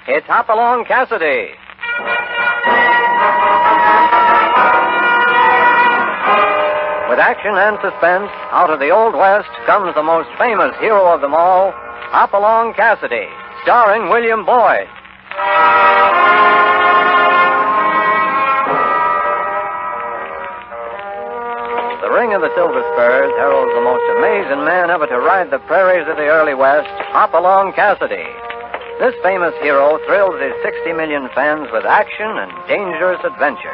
It's Hopalong Cassidy. With action and suspense, out of the Old West comes the most famous hero of them all, Hopalong Cassidy, starring William Boyd. The Ring of the Silver Spurs heralds the most amazing man ever to ride the prairies of the early West, Hopalong Cassidy. This famous hero thrills his 60 million fans with action and dangerous adventure.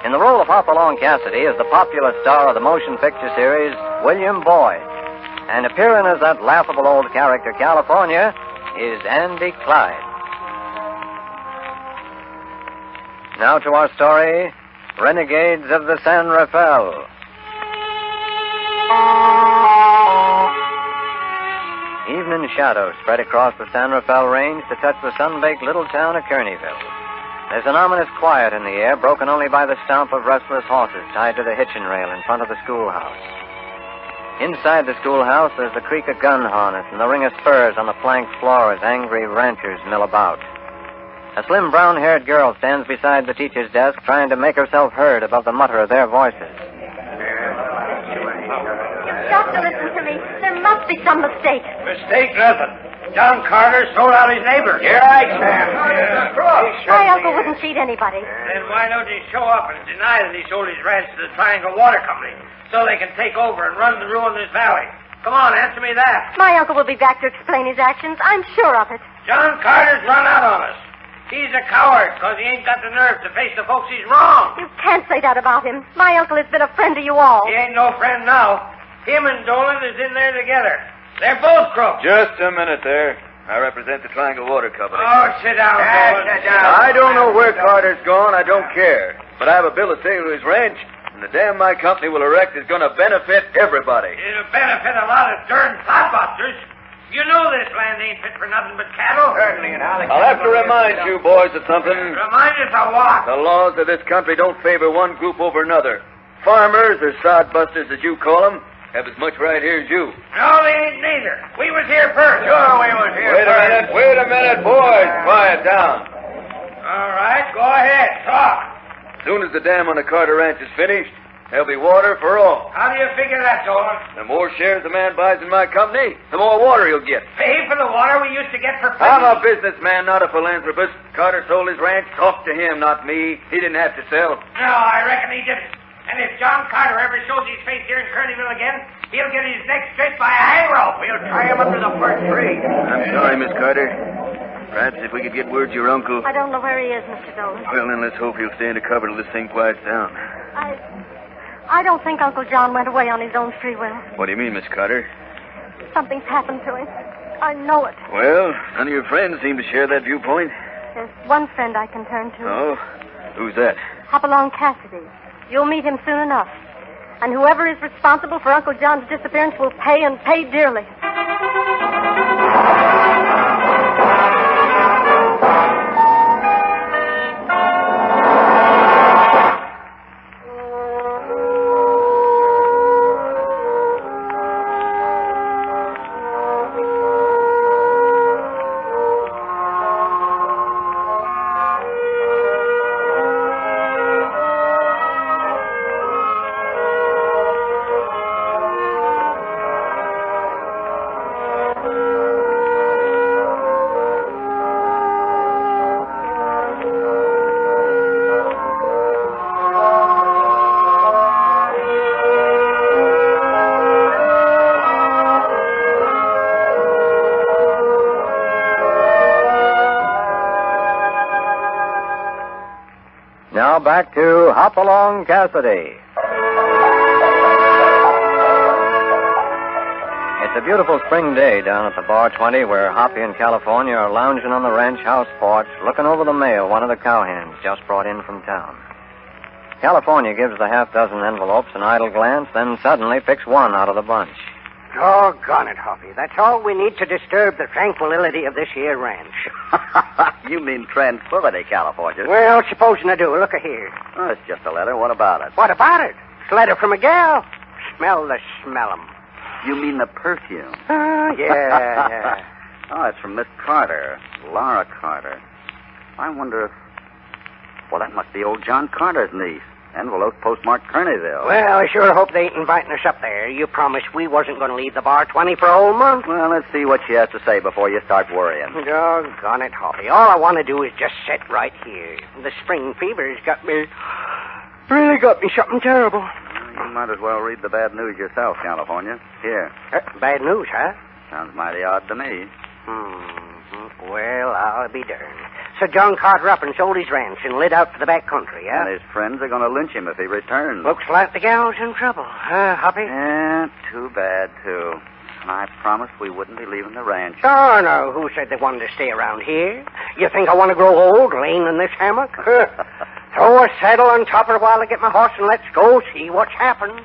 In the role of Hopalong Cassidy is the popular star of the motion picture series, William Boyd. And appearing as that laughable old character, California, is Andy Clyde. Now to our story, Renegades of the San Rafael. Evening shadows spread across the San Rafael range to touch the sun-baked little town of Kearneyville. There's an ominous quiet in the air, broken only by the stomp of restless horses tied to the hitching rail in front of the schoolhouse. Inside the schoolhouse, there's the creak of gun harness and the ring of spurs on the plank floor as angry ranchers mill about. A slim brown-haired girl stands beside the teacher's desk, trying to make herself heard above the mutter of their voices. You've got to listen to me. There must be some mistake. Mistake nothing. John Carter sold out his neighbor. Here I stand. My uncle wouldn't cheat anybody. Then why don't he show up and deny that he sold his ranch to the Triangle Water Company so they can take over and run and ruin this valley? Come on, answer me that. My uncle will be back to explain his actions. I'm sure of it. John Carter's run out on us. He's a coward because he ain't got the nerve to face the folks he's wronged. You can't say that about him. My uncle has been a friend to you all. He ain't no friend now. Him and Dolan is in there together. They're both crooks. Just a minute there. I represent the Triangle Water Company. Oh, sit down, Dolan. Sit down. I don't know where Carter's gone. I don't care. But I have a bill of sale to his ranch, and the dam my company will erect is going to benefit everybody. It'll benefit a lot of darn clodbusters. You know this land ain't fit for nothing but cattle. Certainly, and I'll have to remind you boys of something. Remind us of what? The laws of this country don't favor one group over another. Farmers, or sodbusters as you call them, have as much right here as you. No, they ain't neither. We was here first. Sure, we was here first. Wait a minute, boys. Quiet down. All right, go ahead. Talk. As soon as the dam on the Carter Ranch is finished, there'll be water for all. How do you figure that, Dolan? The more shares a man buys in my company, the more water he'll get. Pay for the water we used to get for free. I'm a businessman, not a philanthropist. Carter sold his ranch. Talk to him, not me. He didn't have to sell. No, I reckon he didn't. And if John Carter ever shows his face here in Kearneyville again, he'll get his neck stretched by a hang rope. We'll tie him under the first tree. I'm sorry, Miss Carter. Perhaps if we could get word to your uncle. I don't know where he is, Mr. Dolan. Well, then let's hope he'll stay under cover till this thing quiets down. I don't think Uncle John went away on his own free will. What do you mean, Miss Carter? Something's happened to him. I know it. Well, none of your friends seem to share that viewpoint. There's one friend I can turn to. Oh? Who's that? Hopalong Cassidy. You'll meet him soon enough. And whoever is responsible for Uncle John's disappearance will pay, and pay dearly. Now back to Hopalong Cassidy. It's a beautiful spring day down at the Bar 20 where Hoppy and California are lounging on the ranch house porch, looking over the mail one of the cowhands just brought in from town. California gives the half-dozen envelopes an idle glance, then suddenly picks one out of the bunch. Doggone it, Hoppy. That's all we need to disturb the tranquility of this here ranch. You mean tranquility, California? Well, supposing I do. Look here. Oh, it's just a letter. What about it? What about it? It's a letter from a gal. Smell the smell 'em. You mean the perfume? Yeah. Oh, it's from Miss Carter. Laura Carter. I wonder if... Well, that must be old John Carter's niece. Envelope postmarked Kearneyville. Well, I sure hope they ain't inviting us up there. You promised we wasn't going to leave the bar 20 for a whole month. Well, let's see what she has to say before you start worrying. Doggone it, Hoppy. All I want to do is just sit right here. The spring fever's got me... Really got me something terrible. Well, you might as well read the bad news yourself, California. Here. Bad news, huh? Sounds mighty odd to me. Well, I'll be darned. So John Carter up and sold his ranch and lit out for the back country, huh? And his friends are going to lynch him if he returns. Looks like the gal's in trouble, huh, Hoppy? Yeah, too bad, too. I promised we wouldn't be leaving the ranch. Oh, no. Who said they wanted to stay around here? You think I want to grow old laying in this hammock? Throw a saddle on top of it while I get my horse and let's go see what's happened.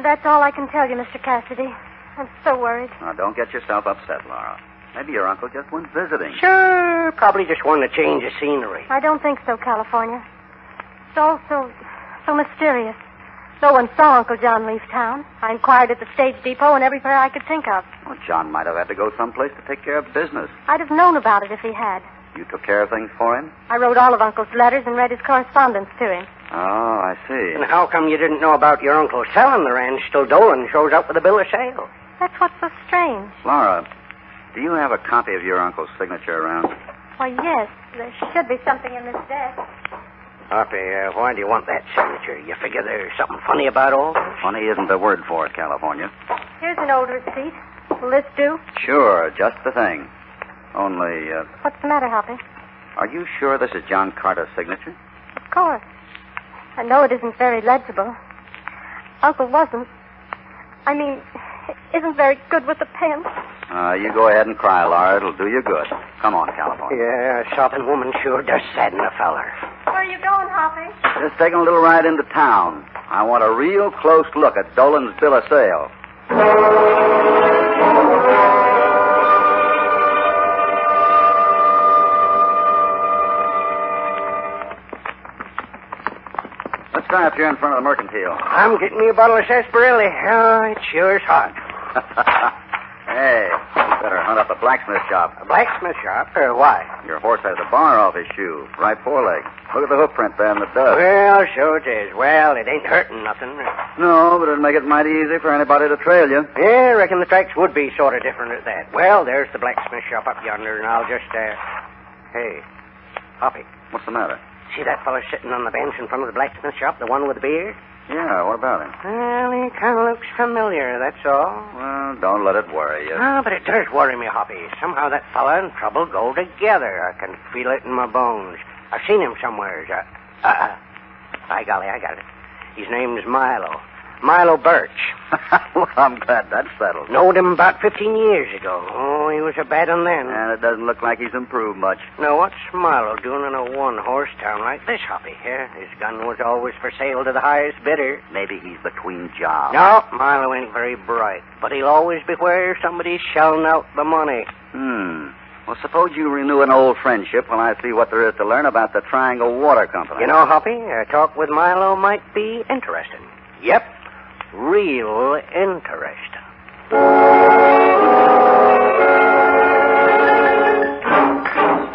That's all I can tell you, Mr. Cassidy. I'm so worried. Now, don't get yourself upset, Laura. Maybe your uncle just went visiting. Sure. Probably just wanted to change the scenery. I don't think so, California. It's all so mysterious. No one saw Uncle John leave town. I inquired at the stage depot and everywhere I could think of. Well, John might have had to go someplace to take care of business. I'd have known about it if he had. You took care of things for him? I wrote all of Uncle's letters and read his correspondence to him. Oh, I see. And how come you didn't know about your uncle selling the ranch till Dolan shows up with a bill of sale? That's what's so strange. Laura, do you have a copy of your uncle's signature around? Why, yes. There should be something in this desk. Hoppy, why do you want that signature? You figure there's something funny about all this? Funny isn't the word for it, California. Here's an old receipt. Will this do? Sure, just the thing. Only, What's the matter, Hoppy? are you sure this is John Carter's signature? Of course. I know it isn't very legible. Uncle wasn't. I mean, isn't very good with the pen. You go ahead and cry, Laura. It'll do you good. Come on, California. Yeah, a sopping woman sure does sadden a feller. Where are you going, Hoppy? Just taking a little ride into town. I want a real close look at Dolan's bill of sale. Let's try up here in front of the mercantile. I'm getting me a bottle of sarsaparilla. Oh, it sure is hot. Hey, you better hunt up a blacksmith shop. A blacksmith shop? Why? Your horse has a bar off his shoe, right foreleg. Look at the hoof print there in the dust. Well, so it is. Well, it ain't hurting nothing. No, but it'd make it mighty easy for anybody to trail you. Yeah, I reckon the tracks would be sort of different at that. Well, there's the blacksmith shop up yonder, and I'll just, Hey, Hoppy, What's the matter? see that fellow sitting on the bench in front of the blacksmith shop, the one with the beard? Yeah, what about him? Well, he kind of looks familiar, that's all. Well, don't let it worry you. Ah, but it does worry me, Hoppy. Somehow that fella and trouble go together. I can feel it in my bones. I've seen him somewhere. By golly, I got it. His name's Milo. Milo Birch. Well, I'm glad that's settled. Knowed him about 15 years ago. Oh, he was a bad one then. And it doesn't look like he's improved much. Now, what's Milo doing in a one-horse town like this, Hoppy? Here, his gun was always for sale to the highest bidder. Maybe he's between jobs. No, Milo ain't very bright, but he'll always be where somebody's shelling out the money. Well, suppose you renew an old friendship while I see what there is to learn about the Triangle Water Company. You know, Hoppy, a talk with Milo might be interesting. Yep, real interesting.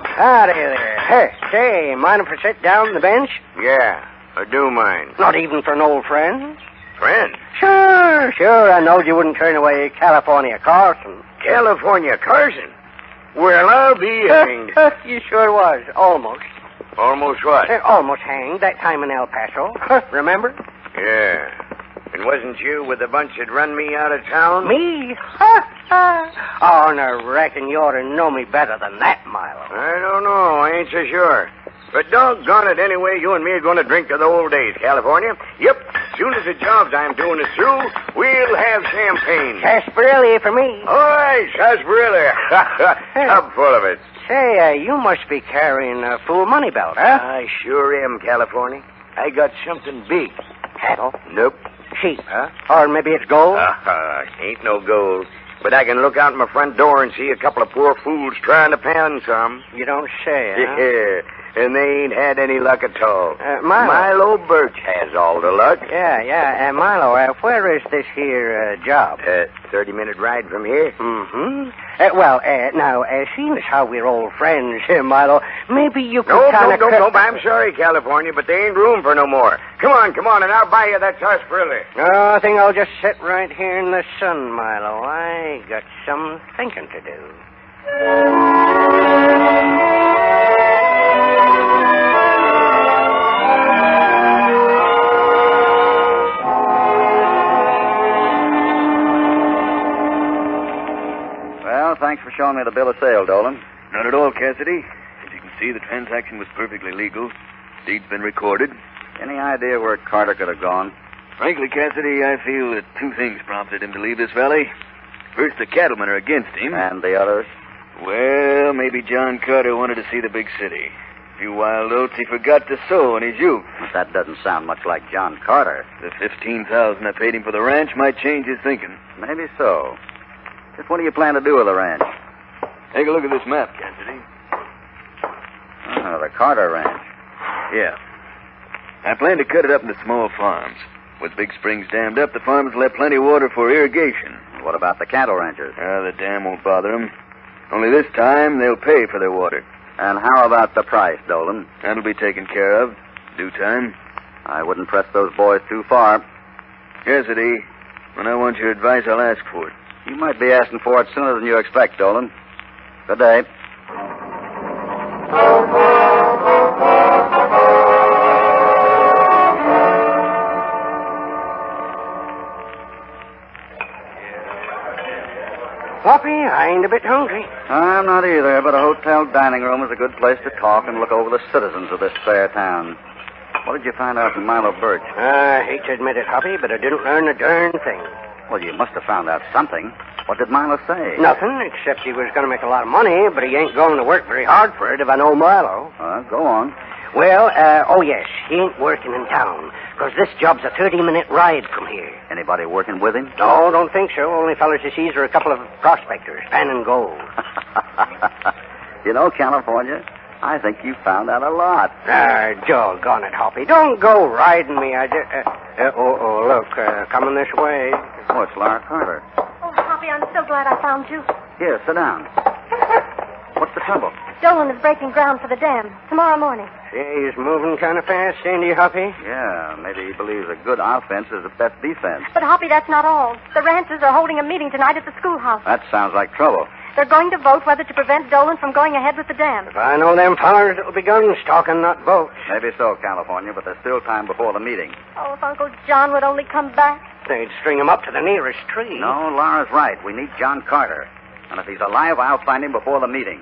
Howdy there. Hey, say, mind if I sit down on the bench? Yeah, I do mind. Not even for an old friend? Friend? Sure, I knowed you wouldn't turn away California Carson. California Carson? Well, I'll be hanged. You sure was, almost. Almost what? Almost hanged that time in El Paso. Remember? Yeah. And wasn't you with the bunch that run me out of town? Me? Oh, and I reckon you ought to know me better than that, Milo. I don't know. I ain't so sure. But doggone it, anyway, you and me are going to drink to the old days, California. Yep. Soon as the jobs I'm doing is through, we'll have champagne. Sarsaparilla for me. All right, sarsaparilla. Tub full of it. Say, you must be carrying a full money belt, huh? I sure am, California. I got something big. Cattle? Nope. Sheep, huh? Or maybe it's gold? Ain't no gold. But I can look out my front door and see a couple of poor fools trying to pan some. You don't say, huh? Yeah. and they ain't had any luck at all. Milo. Birch has all the luck. Yeah. Milo, where is this here job? 30-minute ride from here. Mm-hmm. Now, seeing as how we're old friends here, Milo, maybe you could No, kind I'm sorry, California, but there ain't room for no more. Come on, and I'll buy you that sarsaparilla. No, I think I'll just sit right here in the sun, Milo. I got some thinking to do. Well, thanks for showing me the bill of sale, Dolan. Not at all, Cassidy. As you can see, the transaction was perfectly legal. Deed's been recorded. Any idea where Carter could have gone? Frankly, Cassidy, I feel that two things prompted him to leave this valley. First, the cattlemen are against him. And the others? Well, maybe John Carter wanted to see the big city. A few wild oats he forgot to sow in his youth. But that doesn't sound much like John Carter. The $15,000 I paid him for the ranch might change his thinking. Maybe so. Just what do you plan to do with the ranch? Take a look at this map, Cassidy. Oh, the Carter ranch. Yeah. I plan to cut it up into small farms. With big springs dammed up, the farmers will have plenty of water for irrigation. What about the cattle ranchers? The dam won't bother them. Only this time, they'll pay for their water. And how about the price, Dolan? That'll be taken care of. Due time. I wouldn't press those boys too far. Cassidy, when I want your advice, I'll ask for it. You might be asking for it sooner than you expect, Dolan. Good day. Hoppy, I ain't a bit hungry. I'm not either, but a hotel dining room is a good place to talk and look over the citizens of this fair town. What did you find out from Milo Birch? I hate to admit it, Hoppy, but I didn't learn a darn thing. Well, you must have found out something. What did Milo say? Nothing, except he was going to make a lot of money, but he ain't going to work very hard for it if I know Milo. Go on. Well, yes, he ain't working in town, because this job's a 30-minute ride from here. Anybody working with him? No, don't think so. Only fellas he sees are a couple of prospectors, panning gold. You know, California, I think you found out a lot. Doggone it, Hoppy. Don't go riding me. Look, coming this way. Oh, it's Laura Carter. Oh, Hoppy, I'm so glad I found you. Here, sit down. What's the trouble? Dolan is breaking ground for the dam tomorrow morning. He's moving kind of fast, ain't he, Hoppy? Yeah, maybe he believes a good offense is the best defense. But, Hoppy, that's not all. The ranchers are holding a meeting tonight at the schoolhouse. That sounds like trouble. They're going to vote whether to prevent Dolan from going ahead with the dam. If I know them fellers, it'll be guns talking, not votes. Maybe so, California, but there's still time before the meeting. Oh, if Uncle John would only come back. They'd string him up to the nearest tree. No, Laura's right. We need John Carter. And if he's alive, I'll find him before the meeting.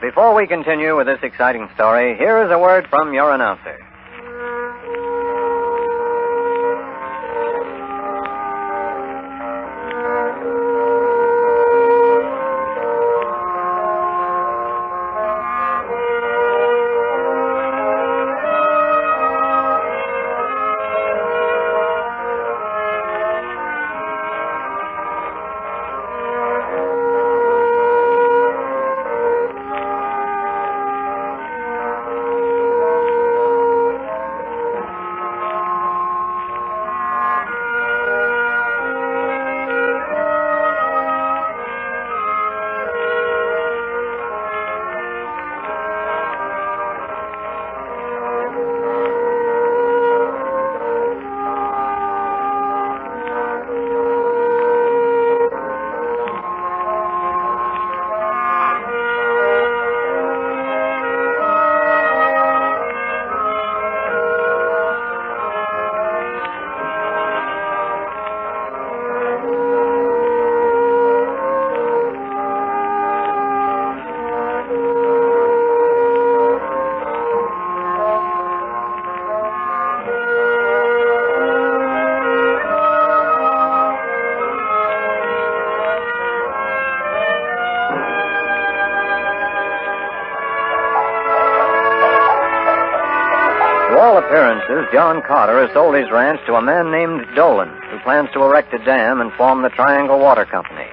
Before we continue with this exciting story, here is a word from your announcer. To all appearances, John Carter has sold his ranch to a man named Dolan, who plans to erect a dam and form the Triangle Water Company.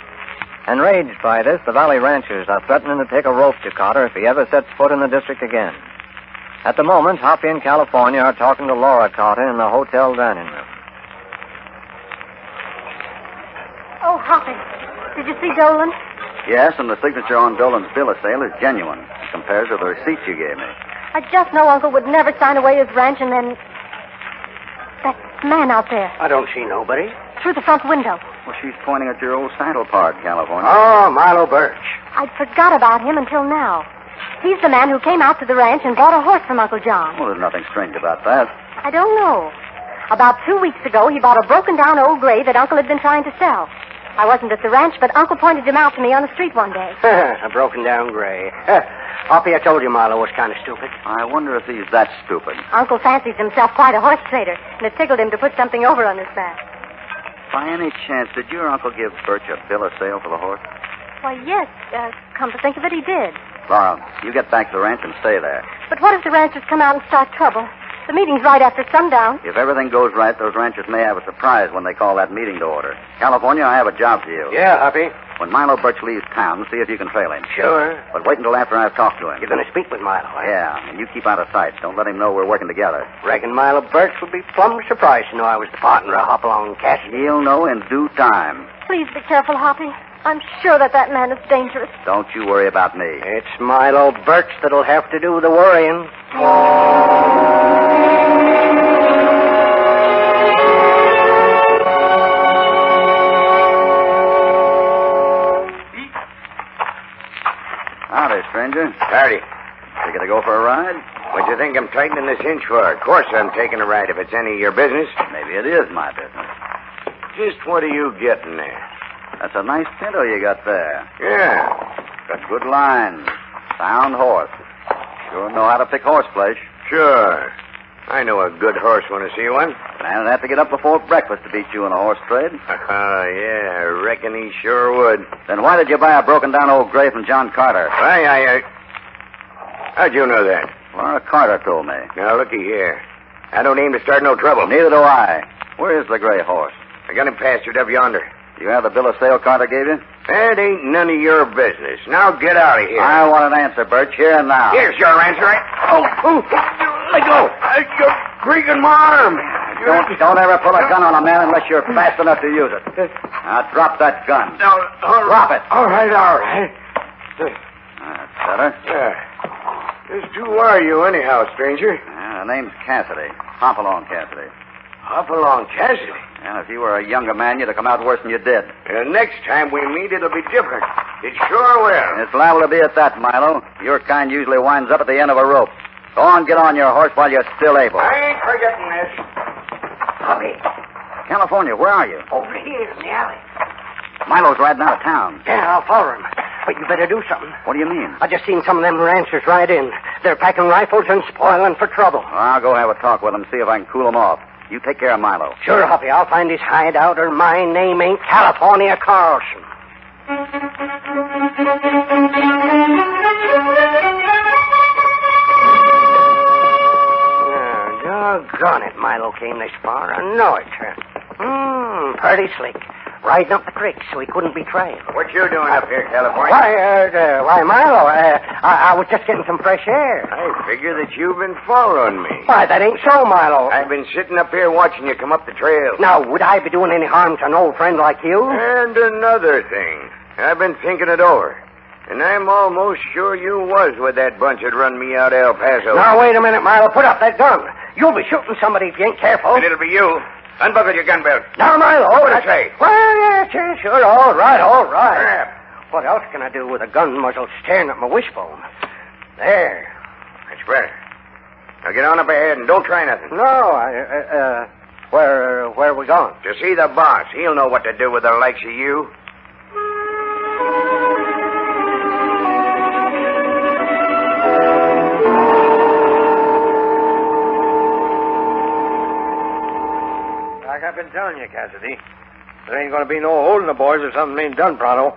Enraged by this, the Valley ranchers are threatening to take a rope to Carter if he ever sets foot in the district again. At the moment, Hoppy and California are talking to Laura Carter in the hotel dining room. Oh, Hoppy, did you see Dolan? Yes, and the signature on Dolan's bill of sale is genuine. It compares with the receipt you gave me. I just know Uncle would never sign away his ranch and then... That man out there, I don't see nobody. through the front window. Well, she's pointing at your old saddle part, California. Oh, Milo Birch. I'd forgot about him until now. He's the man who came out to the ranch and bought a horse from Uncle John. Well, there's nothing strange about that. I don't know. About 2 weeks ago, he bought a broken-down old gray that Uncle had been trying to sell. I wasn't at the ranch, but Uncle pointed him out to me on the street one day. A broken-down gray. Hoppy, I told you Milo was kind of stupid. I wonder if he's that stupid. Uncle fancies himself quite a horse trader, and it tickled him to put something over on his back. By any chance, did your uncle give Birch a bill of sale for the horse? Why, yes. Come to think of it, he did. Laura, you get back to the ranch and stay there. But what if the ranchers come out and start trouble? The meeting's right after sundown. If everything goes right, those ranchers may have a surprise when they call that meeting to order. California, I have a job for you. Yeah, Hoppy. When Milo Birch leaves town, see if you can trail him. Sure. But wait until after I've talked to him. You're going to speak with Milo, eh? Yeah, and you keep out of sight. Don't let him know we're working together. Reckon Milo Birch would be plumb surprised to know I was the partner of Hopalong Cassidy. He'll know in due time. Please be careful, Hoppy. I'm sure that man is dangerous. Don't you worry about me. It's Milo Birch that'll have to do the worrying. Howdy, stranger. Howdy. You gonna go for a ride? What you think I'm tightening this hinge for? Of course I'm taking a ride if it's any of your business. Maybe it is my business. Just what are you getting there? That's a nice pinto you got there. Yeah. Got good lines. Sound horse. Sure know how to pick horse flesh. Sure. I know a good horse when I see one. And I'd have to get up before breakfast to beat you in a horse trade. Oh, yeah, I reckon he sure would. Then why did you buy a broken-down old gray from John Carter? How'd you know that? Laura Carter told me. Now, looky here. I don't aim to start no trouble. Neither do I. Where is the gray horse? I got him pastured up yonder. You have the bill of sale Carter gave you? That ain't none of your business. Now get out of here. I want an answer, Birch, here and now. Here's your answer. Let go. You're breaking my arm. Don't ever pull a gun on a man unless you're fast enough to use it. Now drop that gun. No, Drop it. All right. That's better. Just who are you, anyhow, stranger? The name's Cassidy. Hopalong Cassidy. Hopalong Cassidy. And if you were a younger man, you'd have come out worse than you did. Next time we meet, it'll be different. It sure will. It's liable to be at that, Milo. Your kind usually winds up at the end of a rope. Go on, get on your horse while you're still able. I ain't forgetting this. Hoppy, California, where are you? over here in the alley. Milo's riding out of town. Yeah, I'll follow him. But you better do something. What do you mean? I just seen some of them ranchers ride in. They're packing rifles and spoiling for trouble. I'll go have a talk with them, see if I can cool them off. You take care of Milo. Sure, Hoppy. I'll find his hideout, or my name ain't California Carlson. Doggone it, Milo came this far. I know it. Pretty slick. Riding up the creek so he couldn't be trailed. What you doing up here, California? Why, Milo, I was just getting some fresh air. I figure that you've been following me. Why, that ain't so, Milo. I've been sitting up here watching you come up the trail. Now, would I be doing any harm to an old friend like you? And another thing. I've been thinking it over. And I'm almost sure you was with that bunch that run me out of El Paso. Now, wait a minute, Milo. Put up that gun. You'll be shooting somebody if you ain't careful. And it'll be you. Unbuckle your gun belt. Now, Milo. What I say? Well, yeah, sure. All right. What else can I do with a gun muzzle staring at my wishbone? There. That's better. Now get on up ahead and don't try nothing. No, where are we going? To see the boss. He'll know what to do with the likes of you. Like I've been telling you, Cassidy, there ain't going to be no holding the boys if something ain't done pronto.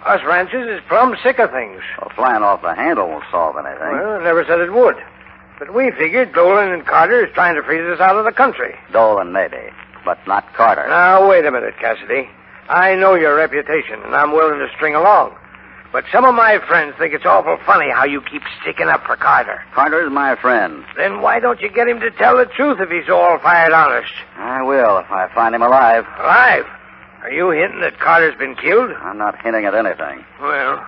Us ranchers is plumb sick of things. Well, flying off the handle won't solve anything. Well, I never said it would. But we figured Dolan and Carter is trying to freeze us out of the country. Dolan, maybe. but not Carter. Now, wait a minute, Cassidy. I know your reputation, and I'm willing to string along. But some of my friends think it's awful funny how you keep sticking up for Carter. Carter's my friend. Then why don't you get him to tell the truth if he's all fired honest? I will if I find him alive. Alive? Are you hinting that Carter's been killed? I'm not hinting at anything. Well,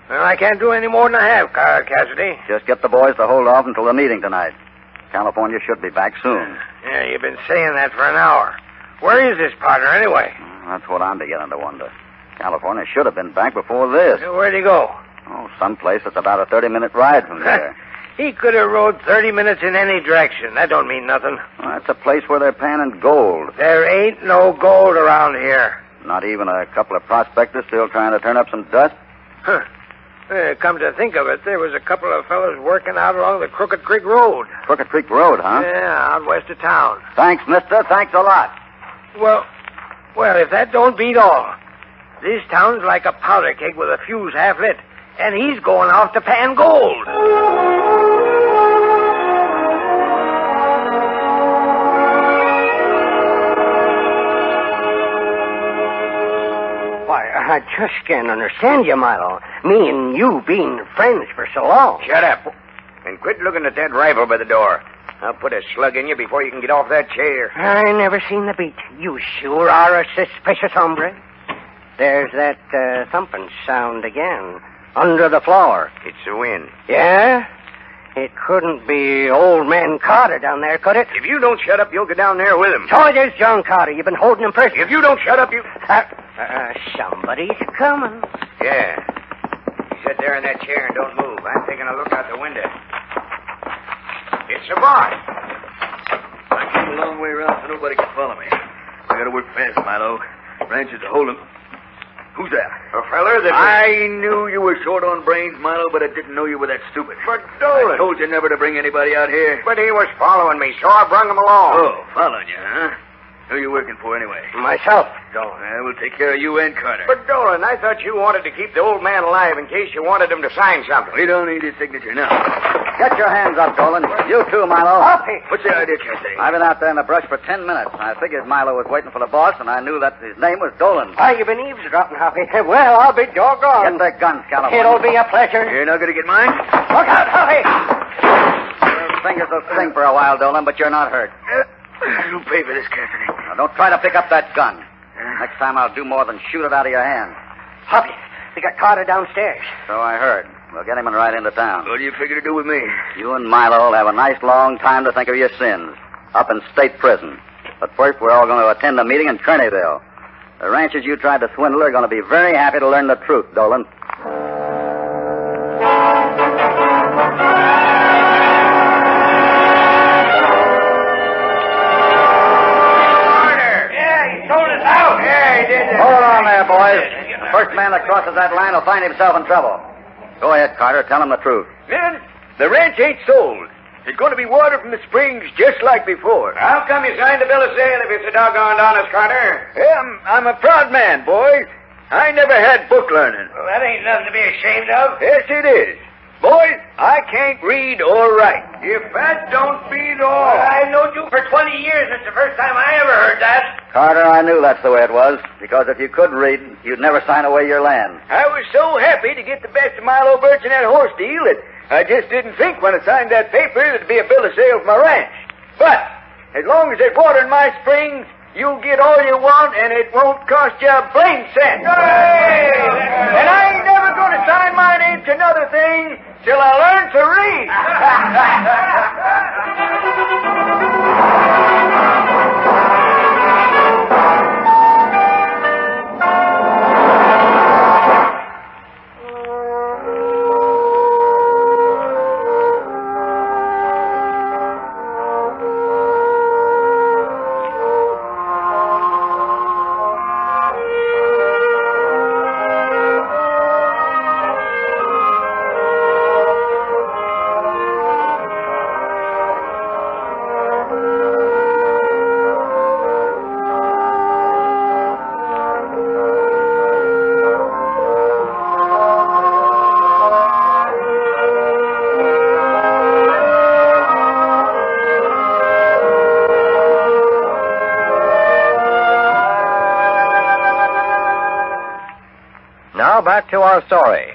I can't do any more than I have, Cassidy. Just get the boys to hold off until the meeting tonight. California should be back soon. Yeah, you've been saying that for an hour. Where is this partner, anyway? That's what I'm beginning to wonder. California should have been back before this. Where'd he go? Oh, someplace that's about a 30-minute ride from here. He could have rode 30 minutes in any direction. That don't mean nothing. Well, that's a place where they're panning gold. There ain't no gold around here. Not even a couple of prospectors still trying to turn up some dust? Huh. Come to think of it, there was a couple of fellas working out along the Crooked Creek Road. Crooked Creek Road, huh? Yeah, out west of town. Thanks, mister. Thanks a lot. Well, if that don't beat all. This town's like a powder keg with a fuse half lit, and he's going off to pan gold. Why, I just can't understand you, Milo. Me and you being friends for so long. Shut up. And quit looking at that rifle by the door. I'll put a slug in you before you can get off that chair. I never seen the beat. You sure are a suspicious hombre. There's that thumping sound again. Under the floor. It's the wind. Yeah? It couldn't be old man Carter down there, could it? If you don't shut up, you'll go down there with him. So it is John Carter. You've been holding him prisoner. If you don't shut up, you... Somebody's coming. Yeah. You sit there in that chair and don't move. I'm taking a look out the window. It's the boss. I came a long way around so nobody can follow me. I gotta work fast, Milo. Ranches to hold him. Who's that? A feller that... I knew you were short on brains, Milo, but I didn't know you were that stupid. But Dolan... I told you never to bring anybody out here. But he was following me, so I brung him along. Oh, following you, huh? Who are you working for anyway? Myself. Dolan. We'll take care of you and Carter. But Dolan, I thought you wanted to keep the old man alive in case you wanted him to sign something. We don't need his signature now. Get your hands up, Dolan. You too, Milo. Hoppy. What's the idea, Cassidy? I've been out there in the brush for 10 minutes. I figured Milo was waiting for the boss, and I knew that his name was Dolan. Why, you've been eavesdropping, Hoppy. Well, I'll be doggone. Get their guns, California. It'll be a pleasure. You're not gonna get mine? Look out, Hoppy. Your fingers will sting for a while, Dolan, but you're not hurt. You'll pay for this, Cassidy. Now, don't try to pick up that gun. Next time I'll do more than shoot it out of your hand. Hoppy, we got Carter downstairs. So I heard. We'll get him and ride into town. What do you figure to do with me? You and Milo will have a nice long time to think of your sins. Up in state prison. But first, we're all going to attend a meeting in Kearneyville. The ranchers you tried to swindle are going to be very happy to learn the truth, Dolan. Hold on there, boys. The first man that crosses that line will find himself in trouble. Go ahead, Carter. Tell him the truth. Men, the ranch ain't sold. There's going to be water from the springs just like before. How come you signed the bill of sale if it's a doggone honest, Carter? I'm a proud man, boys. I never had book learning. Well, that ain't nothing to be ashamed of. Yes, it is. Boys, I can't read or write. If that don't beat all. Well, I've known you for 20 years. It's the first time I ever heard that. Carter, I knew that's the way it was. Because if you could read, you'd never sign away your land. I was so happy to get the best of Milo Birch in that horse deal that I just didn't think when I signed that paper it'd be a bill of sale for my ranch. But as long as there's water in my springs, you'll get all you want, and it won't cost you a blame cent. Hey! And I ain't never going to sign my name to another thing till I learn to read. back to our story.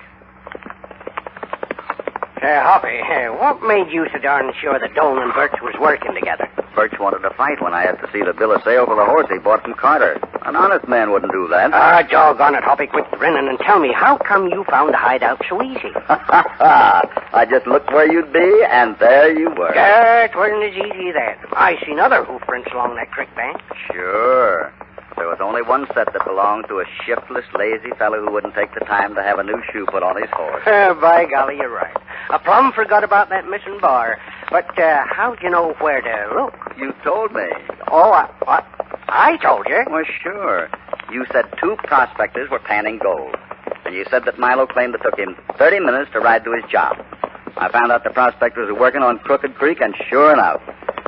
Hoppy, what made you so darn sure that Dolan and Birch was working together? Birch wanted to fight when I had to see the bill of sale for the horse he bought from Carter. An honest man wouldn't do that. Doggone it, Hoppy, quit grinning and tell me, how come you found the hideout so easy? I just looked where you'd be, and there you were. It wasn't as easy that. I seen other hoof prints along that creek bank. Sure. There was only one set that belonged to a shiftless, lazy fellow who wouldn't take the time to have a new shoe put on his horse. By golly, you're right. I plumb forgot about that missing bar. But how'd you know where to look? You told me. Oh, I told you. Well, sure. You said 2 prospectors were panning gold. And you said that Milo claimed it took him 30 minutes to ride to his job. I found out the prospectors were working on Crooked Creek, and sure enough,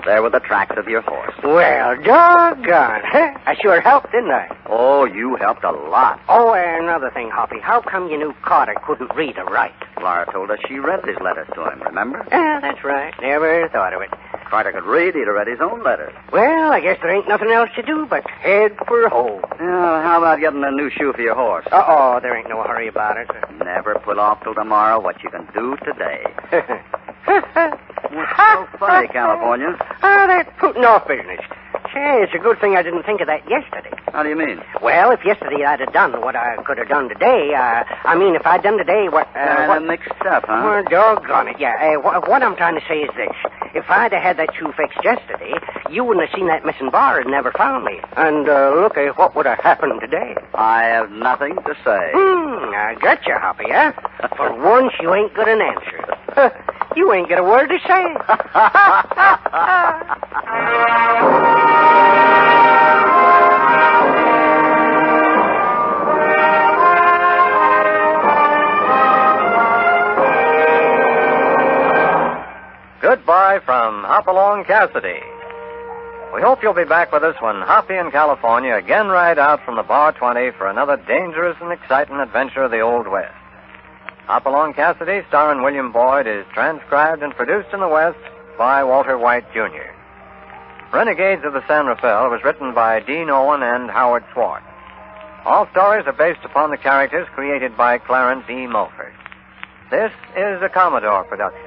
there were the tracks of your horse. Well, doggone. I sure helped, didn't I? Oh, you helped a lot. Oh, another thing, Hoppy. How come you knew Carter couldn't read or write? Laura told us she read his letters to him, remember? Yeah, that's right. Never thought of it. Carter could read, he'd have read his own letters. Well, I guess there ain't nothing else to do but head for home. Yeah, how about getting a new shoe for your horse? Uh-oh, there ain't no hurry about it. Never put off till tomorrow what you can do today. What's so funny, California? That putting off business. Say, it's a good thing I didn't think of that yesterday. How do you mean? Well, if yesterday I'd have done what I could have done today, if I'd done today what... what mixed up, huh? Well, doggone it, yeah. What I'm trying to say is this. If I'd have had that shoe fixed yesterday, you wouldn't have seen that missing bar and never found me. And look at what would have happened today. I have nothing to say. I got you, Hoppy, huh? For once, you ain't got an answer. You ain't got a word to say. Goodbye from Hopalong Cassidy. We hope you'll be back with us when Hoppy and California again ride out from the Bar 20 for another dangerous and exciting adventure of the Old West. Hopalong Cassidy, starring William Boyd, is transcribed and produced in the West by Walter White, Jr. Renegades of the San Rafael was written by Dean Owen and Howard Swart. All stories are based upon the characters created by Clarence E. Mulford. This is a Commodore production.